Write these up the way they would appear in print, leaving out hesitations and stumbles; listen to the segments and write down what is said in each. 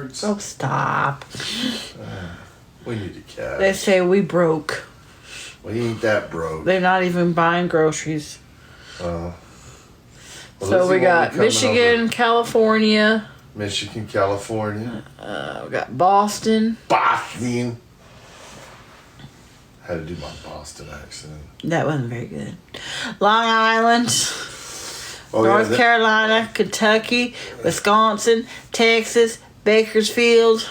cards. Oh, stop. We need to cash. They say we broke. We ain't that broke. They're not even buying groceries. Well, So we got Michigan, California. Michigan, California. We got Boston. Boston. Had to do my Boston accent. That wasn't very good. Long Island. Oh, North Carolina, Kentucky, Wisconsin, Texas, Bakersfield.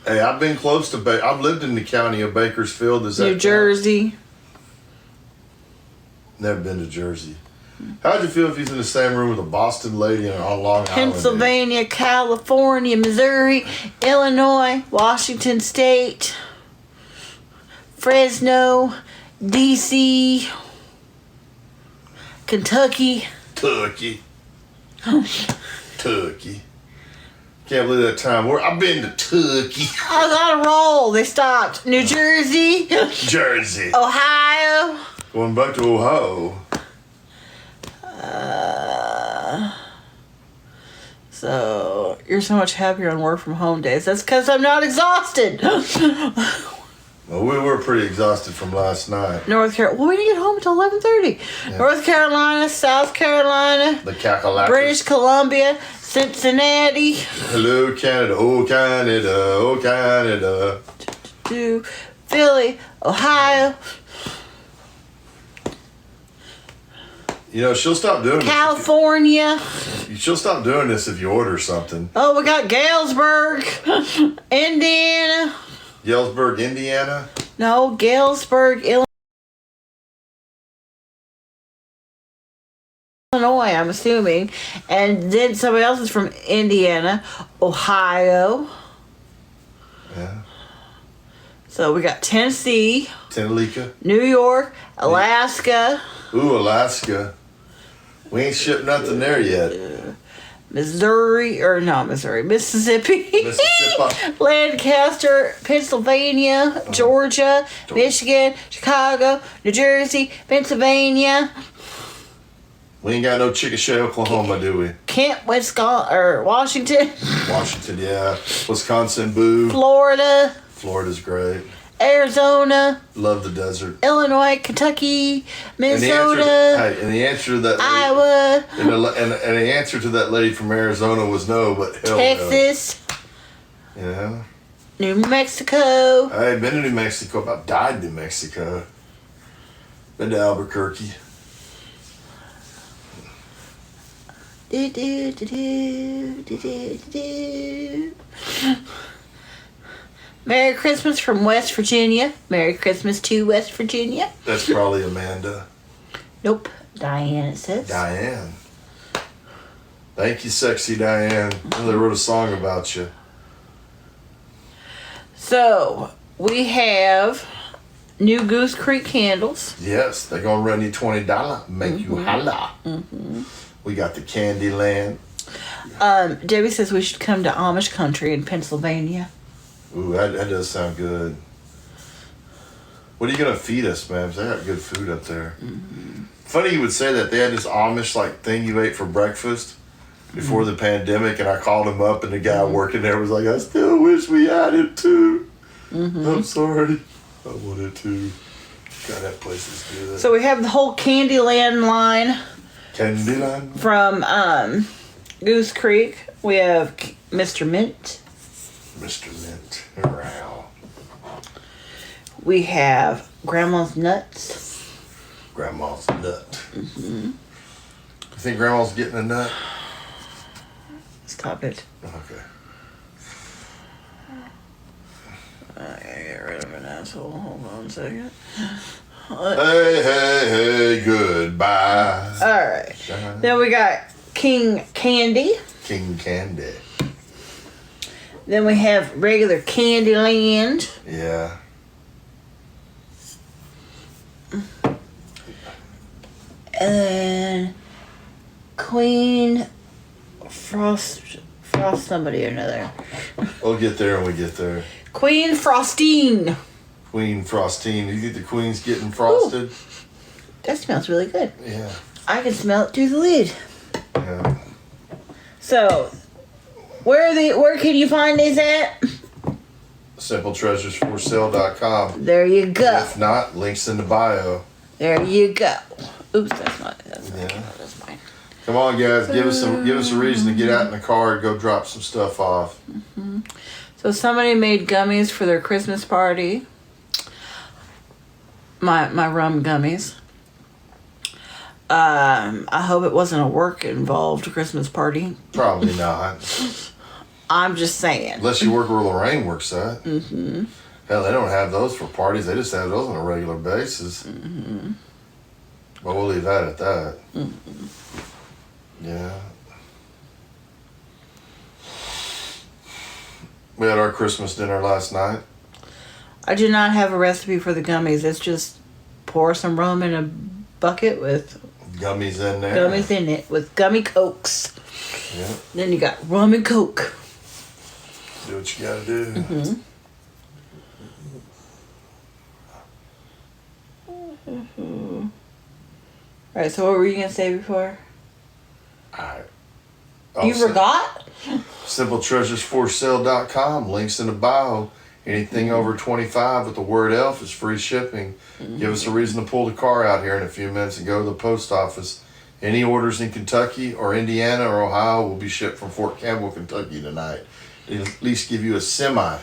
Hey, I've been close to I've lived in the county of Bakersfield. Does that New Jersey. count? Never been to Jersey. How'd you feel if he's in the same room with a Boston lady on Long Island? Pennsylvania, California, Missouri, Illinois, Washington State, Fresno, DC, Kentucky. Turkey. Turkey. Can't believe that time. I've been to Turkey. I was on a roll. They stopped. New Jersey, Jersey. Ohio. Going back to Ohio. So you're so much happier on work from home days. That's because I'm not exhausted. Well, we were pretty exhausted from last night. North Carolina. Well, we didn't get home until 11:30. Yeah. North Carolina, South Carolina, The Kakalaka. British Columbia, Cincinnati, Hello, Canada. Oh, Canada. Oh, Canada. to Philly, Ohio, You know, she'll stop doing California. this. She'll stop doing this if you order something. Oh, we got Galesburg, Indiana. Galesburg, Indiana. No, Galesburg, Illinois, I'm assuming. And then somebody else is from Indiana, Ohio. Yeah. So we got Tennessee, Tennalika. New York, Alaska, Ooh, Alaska. We ain't shipped nothing there yet. Mississippi, Mississippi. Lancaster, Pennsylvania, Georgia, Michigan, Chicago, New Jersey, Pennsylvania, We ain't got no Chickasha, Oklahoma, do we? Kent, Washington, Washington, yeah. Wisconsin, boo. Florida, Florida's great. Arizona, Love the desert. Illinois, Kentucky, And Minnesota, the answer to that lady, Iowa, and the answer to that lady from Arizona was no, but hell Texas, no. Yeah. New Mexico. I ain't been to New Mexico. About died in New Mexico. Been to Albuquerque. Do, do, do, do, do, do, do. Merry Christmas from West Virginia. Merry Christmas to West Virginia. That's probably Amanda. Nope. Diane, it says. Diane. Thank you, sexy Diane. They wrote a song about you. So, we have new Goose Creek candles. Yes, they're gonna run you $20. Make you holla. We got the Candyland. Debbie says we should come to Amish country in Pennsylvania. Ooh, that does sound good. What are you gonna feed us, man? They got good food up there. Funny you would say that. They had this Amish like thing you ate for breakfast before the pandemic, and I called him up, and the guy working there was like, "I still wish we had it too. I'm sorry, I wanted to." God, that place is good. So we have the whole Candyland line Candyland. from Goose Creek. We have Mr. Mint. Mr. Mint. Wow. We have Grandma's Nuts. Grandma's nut. You think Grandma's getting a nut? Stop it. Okay. I gotta get rid of an asshole. Hold on a second. Hey, goodbye. Alright. Then we got King Candy. King Candy. Then we have regular Candyland. Yeah. And then Queen Frost somebody or another. We'll get there when we get there. Queen Frostine. Queen Frostine. You think the Queen's getting frosted? That smells really good. Yeah. I can smell it through the lid. Yeah. So, Where can you find these at? SimpleTreasuresForSale.com. There you go. If not, links in the bio. There you go. Oops, that's not. That's mine. Come on, guys, give us a reason to get out in the car and go drop some stuff off. Mm-hmm. So somebody made gummies for their Christmas party. My rum gummies. I hope it wasn't a work involved Christmas party. Probably not. I'm just saying. Unless you work where Lorraine works at. Mm-hmm. Hell, they don't have those for parties. They just have those on a regular basis. Mm-hmm. Well, we'll leave that at that. Mm-hmm. Yeah. We had our Christmas dinner last night. I do not have a recipe for the gummies. It's just pour some rum in a bucket with gummies in there. Gummies in it with gummy cokes. Yeah. Then you got rum and coke. Do what you gotta do. Mm-hmm. Mm-hmm. All right, so what were you gonna say before? You forgot? SimpleTreasuresForSale.com. Links in the bio. Anything over 25 with the word ELF is free shipping. Mm-hmm. Give us a reason to pull the car out here in a few minutes and go to the post office. Any orders in Kentucky or Indiana or Ohio will be shipped from Fort Campbell, Kentucky tonight. It'll at least give you a semi.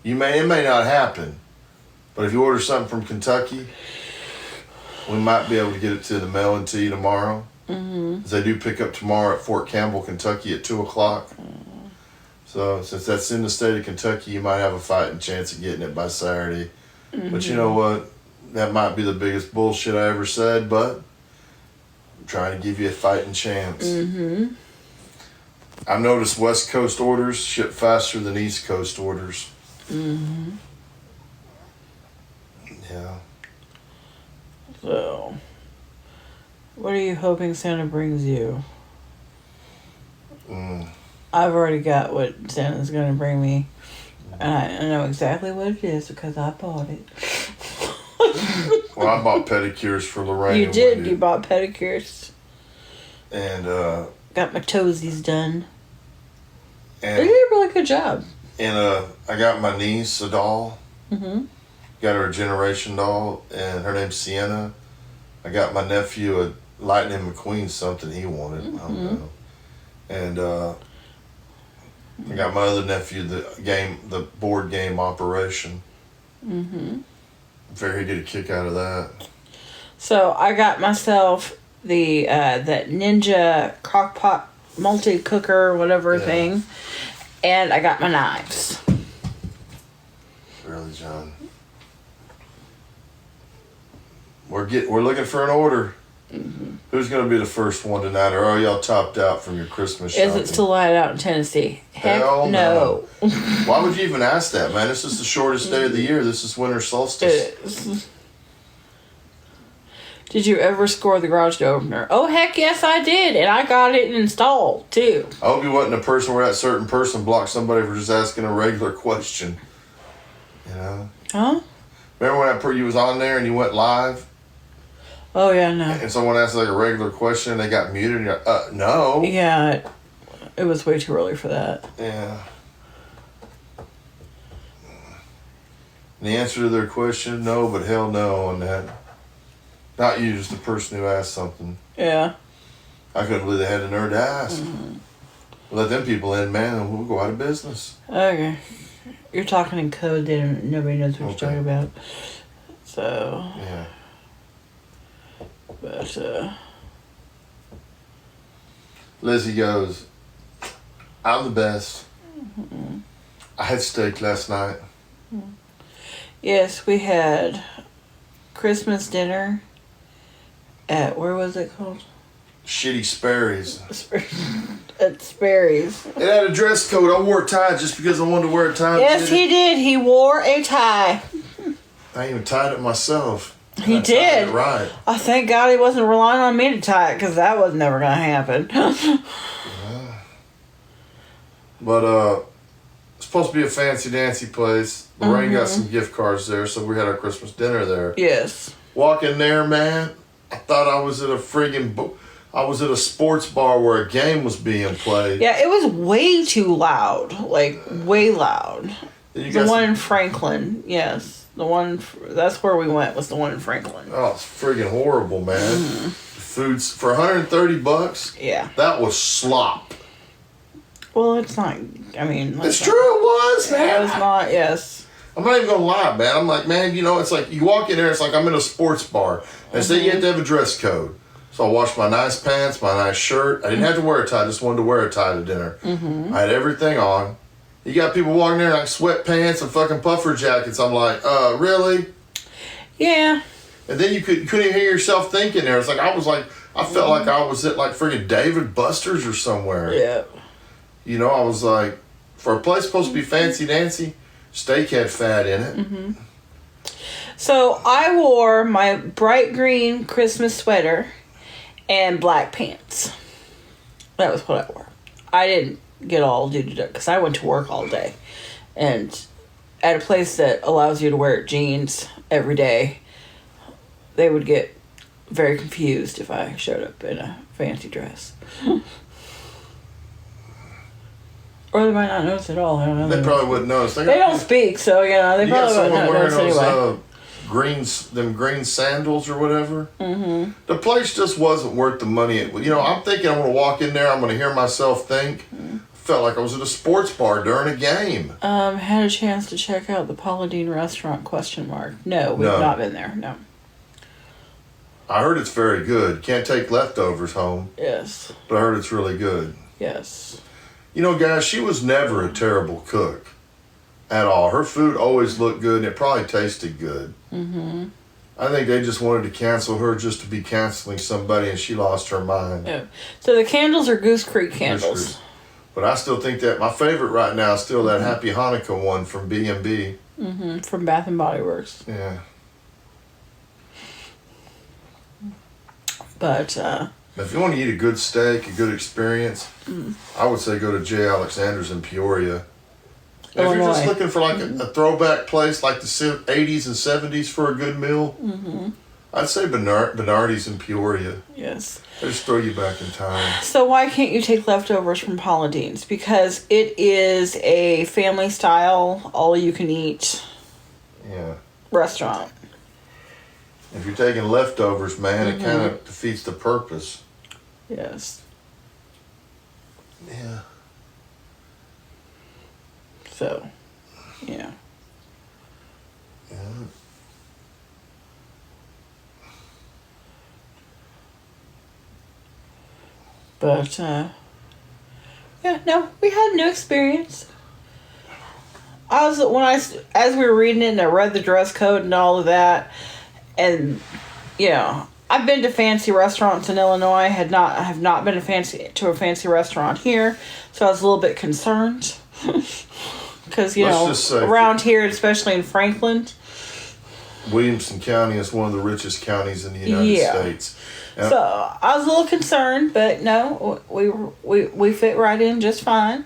It may not happen, but if you order something from Kentucky, we might be able to get it to the mail and to you tomorrow. Mm-hmm. They do pick up tomorrow at Fort Campbell, Kentucky at 2 o'clock. Mm-hmm. So since that's in the state of Kentucky, you might have a fighting chance of getting it by Saturday. Mm-hmm. But you know what? That might be the biggest bullshit I ever said, but I'm trying to give you a fighting chance. Mm-hmm. I've noticed West Coast orders ship faster than East Coast orders. Mm-hmm. Yeah. So, what are you hoping Santa brings you? I've already got what Santa's going to bring me. And I know exactly what it is because I bought it. Well, I bought pedicures for Lorraine. You did. You bought pedicures. And, got my toesies done. And they did a really good job. And, I got my niece a doll. Mm-hmm. Got her a Generation doll, and her name's Sienna. I got my nephew a Lightning McQueen, something he wanted. Mm-hmm. I don't know. And, I got my other nephew the board game Operation. Mm-hmm. Figured he'd get a kick out of that. So I got myself the that Ninja Crockpot multi-cooker whatever thing, and I got my knives. Really, John? We're looking for an order. Mm-hmm. Who's going to be the first one tonight, or are y'all topped out from your Christmas shopping? Is it still light out in Tennessee? Heck Hell no. Why would you even ask that, man? This is the shortest day of the year. This is winter solstice. Did you ever score the garage door opener? Oh, heck yes, I did. And I got it installed, too. I hope you wasn't a person where that certain person blocked somebody for just asking a regular question. You know? Huh? Remember when you was on there and you went live? Oh, yeah, no. And someone asked like a regular question and they got muted and you're like, no. Yeah, it was way too early for that. Yeah. And the answer to their question, no, but hell no on that. Not you, just the person who asked something. Yeah. I couldn't believe they had the nerve to ask. Mm-hmm. Let them people in, man, and we'll go out of business. Okay. You're talking in code, then nobody knows what you're talking about. So. Yeah. But, Lizzie goes, I'm the best. Mm-hmm. I had steak last night. Yes, we had Christmas dinner at, where was it called? Shitty Sperry's. At Sperry's. It had a dress code. I wore a tie just because I wanted to wear a tie. Yes, he did. He wore a tie. I even tied it myself. He did. Right. I thank God he wasn't relying on me to tie it because that was never going to happen. But it's supposed to be a fancy dancy place. Lorraine got some gift cards there, so we had our Christmas dinner there. Yes. Walk in there, man. I thought I was at a friggin' I was at a sports bar where a game was being played. Yeah, it was way too loud. Like, way loud. You The got one some- in Franklin, yes. That's where we went, was the one in Franklin. Oh, it's friggin' horrible, man. Food's for $130. Yeah. That was slop. Well, it's not, I mean... It's true, it was, man. It was not, yes. I'm not even gonna lie, man. I'm like, man, you know, it's like you walk in there, it's like I'm in a sports bar. They say you have to have a dress code. So I washed my nice pants, my nice shirt. I didn't have to wear a tie, I just wanted to wear a tie to dinner. I had everything on. You got people walking there in like sweatpants and fucking puffer jackets. I'm like, really? Yeah. And then you couldn't even hear yourself thinking there. It's like I felt like I was at like friggin' David Buster's or somewhere. Yeah. You know, I was like, for a place supposed to be fancy dancy, steak had fat in it. So I wore my bright green Christmas sweater and black pants. That was what I wore. I didn't get all duded up because I went to work all day. And at a place that allows you to wear jeans every day, they would get very confused if I showed up in a fancy dress. Or they might not notice at all. I don't know. They probably wouldn't notice. They don't speak, so you know they You got probably someone wouldn't wearing notice those anyway. them green sandals or whatever. The place just wasn't worth the money. You know, I'm thinking I'm gonna walk in there. I'm gonna hear myself think. Felt like I was at a sports bar during a game. Had a chance to check out the Paula Deen restaurant? ? No, we've No. not been there. No. I heard it's very good. Can't take leftovers home, Yes. but I heard it's really good. Yes. You know, guys, she was never a terrible cook at all. Her food always looked good, and it probably tasted good. I think they just wanted to cancel her just to be canceling somebody, and she lost her mind. Yeah. So the candles are Goose Creek candles. But I still think that my favorite right now is still that Happy Hanukkah one from B&B. From Bath and Body Works. Yeah. But If you want to eat a good steak, a good experience, I would say go to J. Alexander's in Peoria. And if you're just Illinois. looking for like a throwback place like the 80s and 70s for a good meal, I'd say Bernardi's in Peoria. yes. They just throw you back in time. So why can't you take leftovers from Paula Deen's? Because it is a family style, all you can eat Yeah. restaurant. If you're taking leftovers, man, it kind of defeats the purpose. Yes. Yeah. So, yeah. Yeah. But, yeah, no, we had a new experience. As we were reading it and I read the dress code and all of that, and, you know, I've been to fancy restaurants in Illinois, I have not been to a fancy restaurant here, so I was a little bit concerned. Because, you Let's know, just say- around here, especially in Franklin, Williamson County is one of the richest counties in the United States. And so I was a little concerned, but no, we fit right in just fine.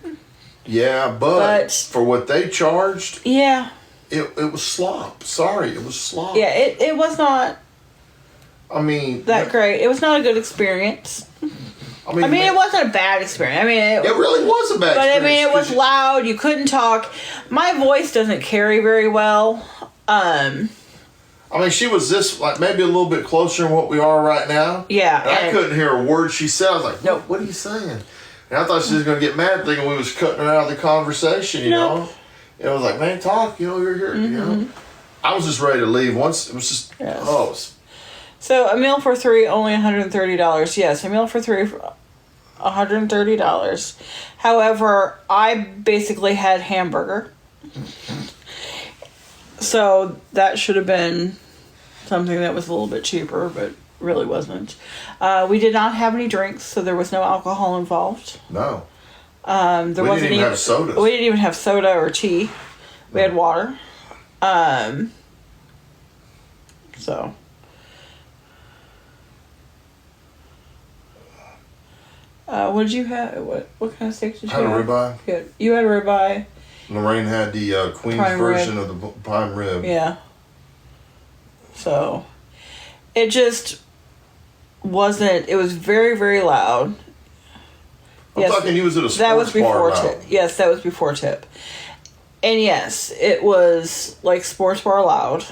yeah, but for what they charged, Yeah, it was slop. Sorry, it was slop. yeah, it was not I mean, that great. It was not a good experience. I mean, It wasn't a bad experience. it really was a bad but experience. it was 'cause loud. You couldn't talk. My voice doesn't carry very well. she was this, like, maybe a little bit closer than what we are right now. Yeah, And I and- couldn't hear a word she said. I was like, Nope. what are you saying? And I thought she was going to get mad thinking we was cutting her out of the conversation, you Nope. know? And I was like, man, talk, you're here, you know? I was just ready to leave. Once, it was just, Yes. oh, it's- So a meal for three, only $130. Yes, a meal for three, $130. However, I basically had hamburger. So that should have been something that was a little bit cheaper, but really wasn't. We did not have any drinks, so there was no alcohol involved. no. There We wasn't didn't even have sodas. We didn't even have soda or tea. We had water. So. What did you have? What kind of steak did you I had a have? ribeye. You had a ribeye. Lorraine had the Queen's Prime version rib. of the prime rib. Yeah. So, it just, wasn't. It was very, very loud. I'm talking he was at a That was sports bar before loud. tip. Yes, that was before tip. And yes, it was like sports bar loud.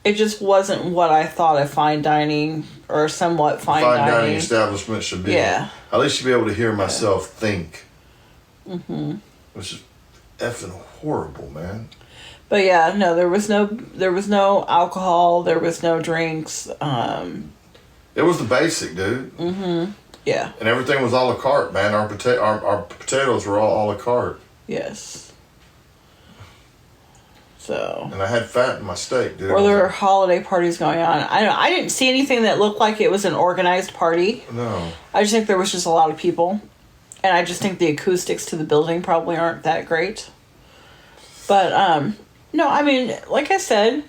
It just wasn't what I thought a fine dining or somewhat fine dining establishment should be. Yeah. At least be able to hear myself think. Mm-hmm. Which is effing horrible, man. But yeah, no, there was no alcohol, there was no drinks. It was the basic, dude. Mm-hmm. Yeah. And everything was a la carte, man. Our potatoes were all a la carte. Yes. So. And I had fat in my steak, dude. Or there were holiday parties going on. I didn't see anything that looked like it was an organized party. No. I just think there was just a lot of people. And I just think the acoustics to the building probably aren't that great. But, no, I mean, like I said,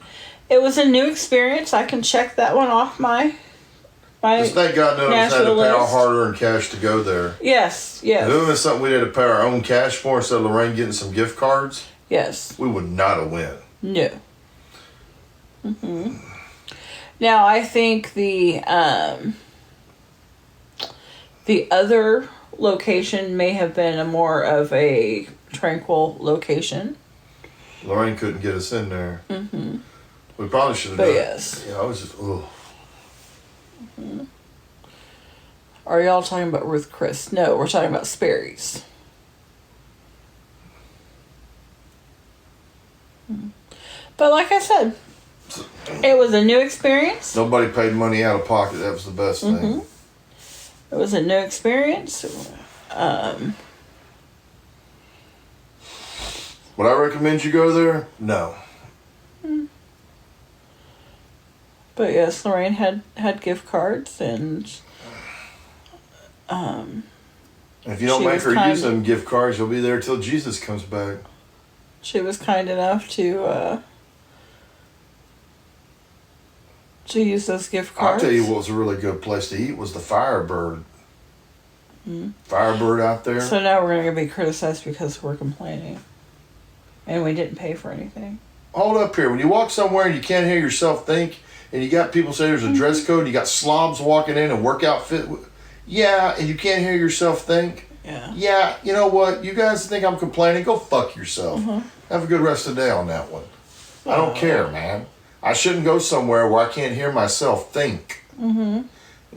it was a new experience. I can check that one off my Just thank God none of us had to Nashville pay our list. hard-earned cash to go there. Yes, yes. If it was something we had to pay our own cash for instead of Lorraine getting some gift cards, Yes. we would not have win. No. Now, I think the other location may have been a more of a tranquil location. Lorraine couldn't get us in there. Mm-hmm. We probably should have But done yes. it. I was just, ugh. Are y'all talking about Ruth Chris? No, we're talking about Sperry's. But like I said, it was a new experience. Nobody paid money out of pocket. That was the best thing. It was a new experience. Would I recommend you go there? No. But yes, Lorraine had gift cards and If you don't She make was her kind- use them gift cards, you'll be there till Jesus comes back. she was kind enough to use those gift I'll cards. tell you what was a really good place to eat was the Firebird. Firebird out there. So now we're going to be criticized because we're complaining. And we didn't pay for anything. Hold up here. When you walk somewhere and you can't hear yourself think, and you got people say there's a dress code, you got slobs walking in and workout fit. Yeah, and you can't hear yourself think. Yeah. Yeah, you know what? You guys think I'm complaining? Go fuck yourself. Have a good rest of the day on that one. I don't care, man. I shouldn't go somewhere where I can't hear myself think.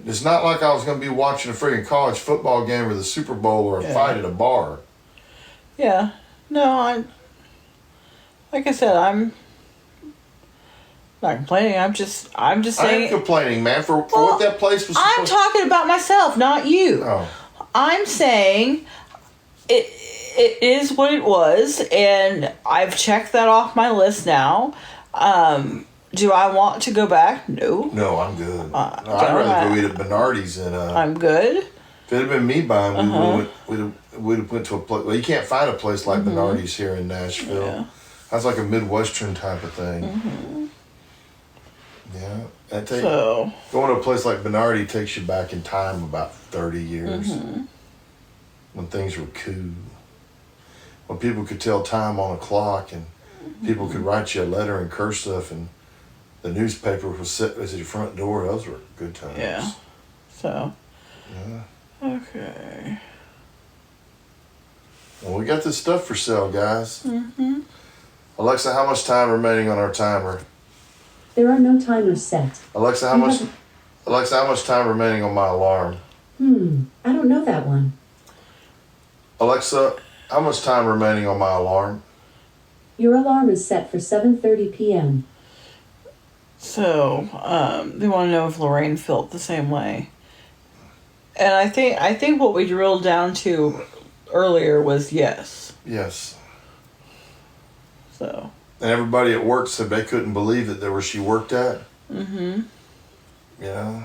It's not like I was going to be watching a friggin' college football game or the Super Bowl or a fight at a bar. Yeah. No, like I said, I'm not complaining. I'm just I ain't saying. complaining, man, for what that place was I'm talking about myself, not you. Oh. I'm saying it is what it was, and I've checked that off my list now. Do I want to go back? No. No, I'm good. No, I'd don't rather go I- eat at Bernardi's and I'm good. if it had been me buying, we'd have went to a place. Well, you can't find a place like Bernardi's here in Nashville. Yeah. That's like a Midwestern type of thing. Yeah, So going to a place like Bernardi takes you back in time about 30 years when things were cool, when people could tell time on a clock and people could write you a letter in cursive and the newspaper was set at your front door. Those were good times. yeah. So Yeah. okay. Well, we got this stuff for sale, guys. Alexa, how much time remaining on our timer? There are no timers set. Alexa, how much time remaining on my alarm? I don't know that one. Alexa, how much time remaining on my alarm? Your alarm is set for 7:30 p.m. So they want to know if Lorraine felt the same way. And I think what we drilled down to earlier was yes. Yes. So And everybody at work said they couldn't believe it there where she worked at. You know?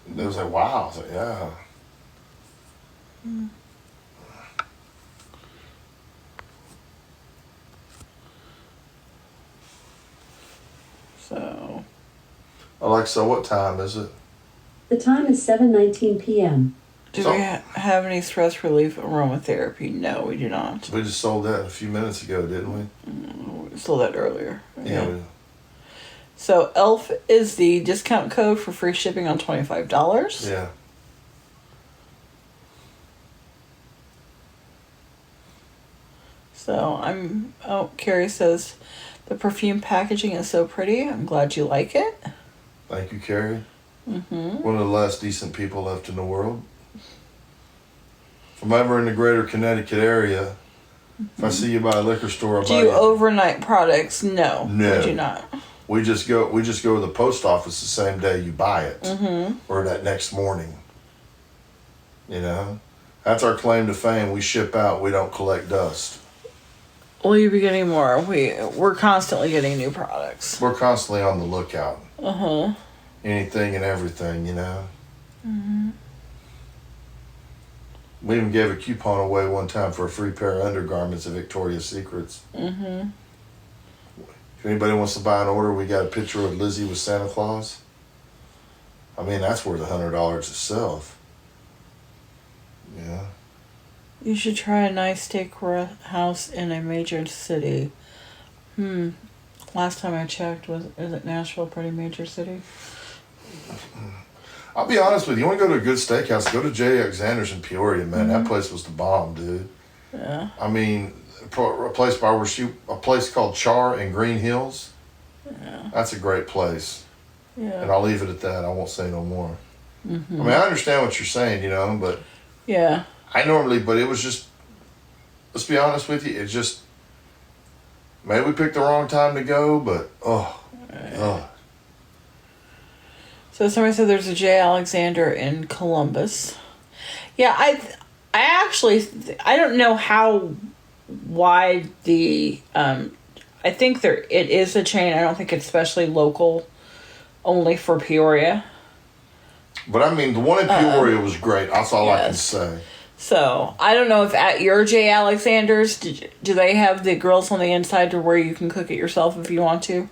They was like, wow. I was like, yeah. so Alexa, what time is it? The time is 7:19 p.m. do So- we have any stress relief aromatherapy? No, we do not. We just sold that a few minutes ago, didn't we? We sold that earlier. Yeah. So ELF is the discount code for free shipping on $25. Yeah. So Carrie says, the perfume packaging is so pretty. I'm glad you like it. Thank you, Carrie. One of the last decent people left in the world. If I'm ever in the greater Connecticut area, if I see you by a liquor store, I'll Do buy you you. overnight products? No. No. I do not. We just go to the post office the same day you buy it, or that next morning. You know, that's our claim to fame. We ship out. We don't collect dust. Will you be getting more? We're constantly getting new products. We're constantly on the lookout. Anything and everything, you know. We even gave a coupon away one time for a free pair of undergarments at Victoria's Secrets. If anybody wants to buy an order, we got a picture of Lizzie with Santa Claus. I mean, that's worth $100 itself. Yeah. You should try a nice steakhouse in a major city. Last time I checked, is Nashville a pretty major city? I'll be honest with you. You want to go to a good steakhouse, go to J. Alexander's in Peoria, man. That place was the bomb, dude. Yeah. I mean, a place called Char in Green Hills. Yeah. That's a great place. Yeah. And I'll leave it at that. I won't say no more. I mean, I understand what you're saying, you know, but Yeah. but it was just, let's be honest with you, it just, maybe we picked the wrong time to go, but, oh. So somebody said there's a J. Alexander in Columbus. Yeah, I actually, I don't know how wide the, I think it is a chain. I don't think it's especially local, only for Peoria. But I mean, the one in Peoria was great. That's all I can Yes. say. So, I don't know if at your J. Alexander's, do they have the grills on the inside to where you can cook it yourself if you want to?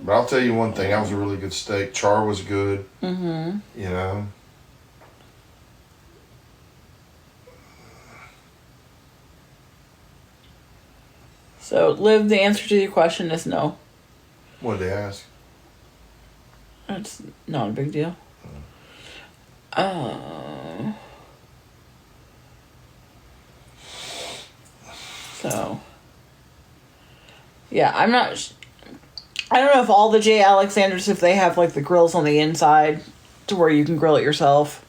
But I'll tell you one thing, that was a really good steak. Char was good. You know. So, Liv, the answer to your question is no. What did they ask? It's not a big deal. So, yeah, I'm not. I don't know if all the J. Alexanders, if they have like the grills on the inside to where you can grill it yourself.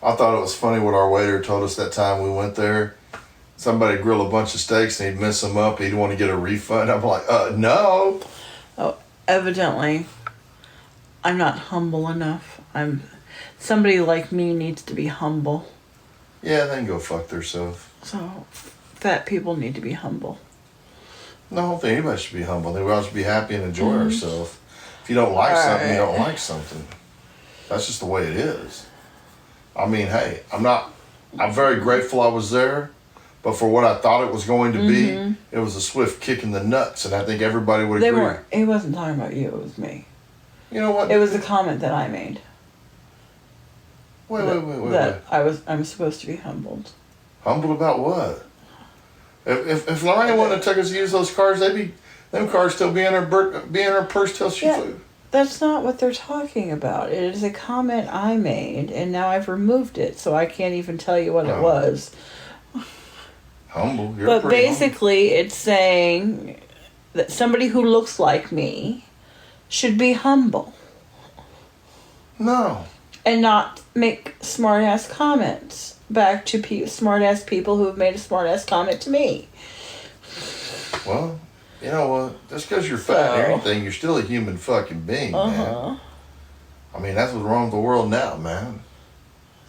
I thought it was funny what our waiter told us that time we went there. Somebody grill a bunch of steaks and he'd mess them up. He'd want to get a refund. I'm like, no. Oh, evidently, I'm not humble enough. Somebody like me needs to be humble. Yeah, they can go fuck themselves. So, fat people need to be humble. No, I don't think anybody should be humble. We all should be happy and enjoy ourselves. If you don't like something, you don't like something. That's just the way it is. I mean, hey, I'm very grateful I was there, but for what I thought it was going to be, it was a swift kick in the nuts, and I think everybody would agree. He wasn't talking about you, it was me. You know what? It was a comment that I made. Wait. I'm supposed to be humbled. Humbled about what? If Lorraine wouldn't have took us to use those cars, them cars still be in her purse till she flew. That's not what they're talking about. It is a comment I made, and now I've removed it, so I can't even tell you what it was. Humble. But basically, it's saying that somebody who looks like me should be humble. No. And not make smart-ass comments back to smart-ass people who have made a smart-ass comment to me. Well, you know what? Just because you're fat and everything, you're still a human fucking being, man. I mean, that's what's wrong with the world now, man.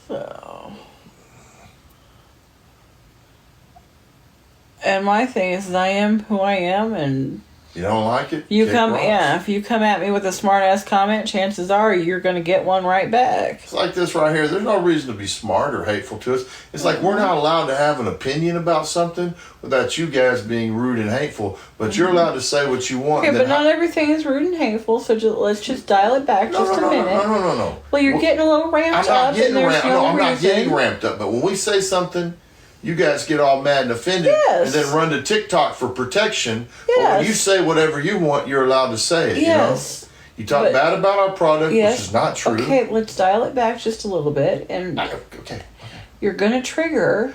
So... And my thing is I am who I am, and... You don't like it? You kick come, rocks. yeah. If you come at me with a smart ass comment, chances are you're gonna get one right back. It's like this right here. There's no reason to be smart or hateful to us. It's like we're not allowed to have an opinion about something without you guys being rude and hateful. But you're allowed to say what you want. Okay, and but then not everything is rude and hateful. So let's just dial it back no, just no, a no, minute. no. Well, you're getting a little I'm ramped not up, getting and there's ramped. no No, I'm reason. not getting ramped up. But when we say something, you guys get all mad and offended, Yes. and then run to TikTok for protection. But when Yes. you say whatever you want, you're allowed to say it. Yes. You talk But- bad about our product, Yes. which is not true. Okay, let's dial it back just a little bit, and Okay. you're gonna trigger.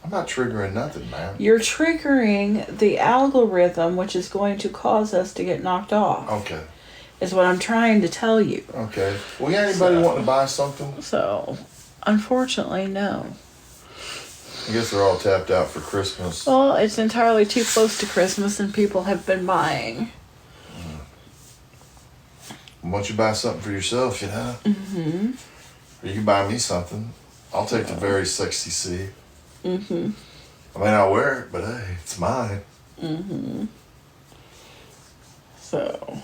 I'm not triggering nothing, man. You're triggering the algorithm, which is going to cause us to get knocked off. Okay. Is what I'm trying to tell you. Okay. Well, got anybody wanting to buy something? So, unfortunately, no. I guess they're all tapped out for Christmas. Well, it's entirely too close to Christmas, and people have been buying. Why don't you buy something for yourself, you know? Mm-hmm. Or you can buy me something. I'll take the very sexy C. Mm-hmm. I may not wear it, but hey, it's mine. Mm-hmm. So.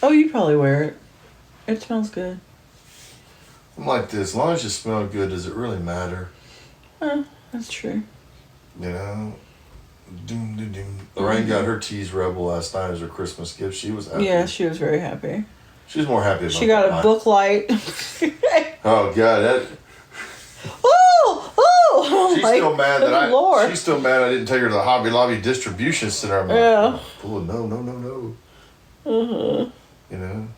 Oh, you probably wear it. It smells good. I'm like this. As long as you smell good, does it really matter? That's true. You know? Doom, doom, doom. Lorraine got her Tease Rebel last night as her Christmas gift. She was happy. Yeah, she was very happy. She was more happy about She got the a light. book light. Oh, God. That, oh! she's Like, still mad that good Lord. She's still mad I didn't take her to the Hobby Lobby distribution center. I'm like, Yeah. oh, no. Uh-huh. You know?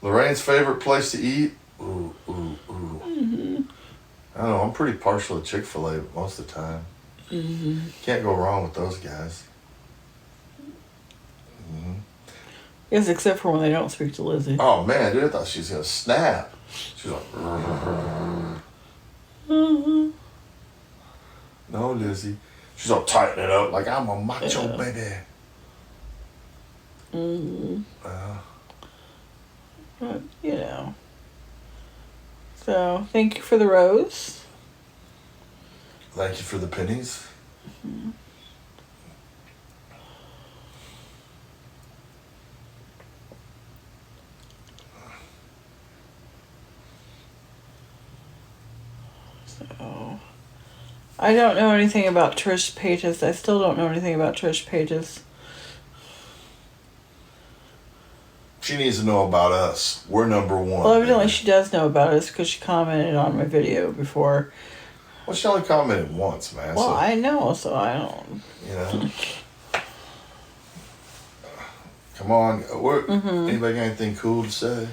Lorraine's favorite place to eat? Ooh. Mm-hmm. I don't know. I'm pretty partial to Chick-fil-A most of the time. Mm-hmm. Can't go wrong with those guys. Mm-hmm. Yes, except for when they don't speak to Lizzie. Oh, man, dude. I thought she was going to snap. She was like, Mm-hmm. no, Lizzie. She's all tighten it up like I'm a macho baby. Mm-hmm. But, you know. So, thank you for the rose. Thank you for the pennies. Mm-hmm. So, I don't know anything about Trish Paytas. I still don't know anything about Trish Paytas. She needs to know about us. We're number one. Well, evidently she does know about us because she commented on my video before. Well, she only commented once, man. Well, so, I know, so I don't. you know. Come on. Anybody got anything cool to say?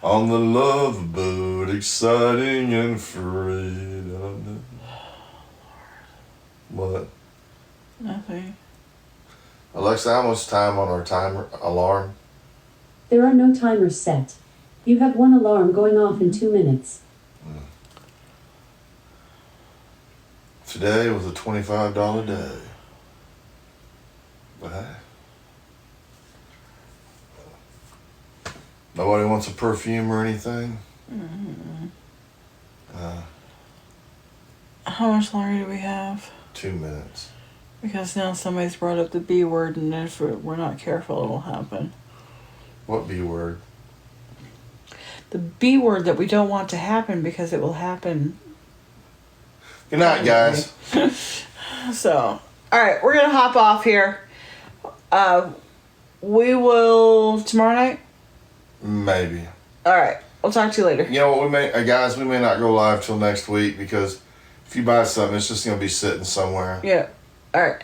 On the love boat, exciting and free. What? Nothing. Alexa, how much time on our timer alarm? There are no timers set. You have one alarm going off in 2 minutes. Today was a $25 day. But hey. Nobody wants a perfume or anything? How much longer do we have? 2 minutes. Because now somebody's brought up the B word, and if we're not careful, it'll happen. What B word? The B word that we don't want to happen because it will happen. Good night, guys. So, alright, we're gonna hop off here. We will tomorrow night? Maybe. Alright, we'll talk to you later. You know what, guys, we may not go live till next week because if you buy something, it's just going to be sitting somewhere. Yeah. Alright.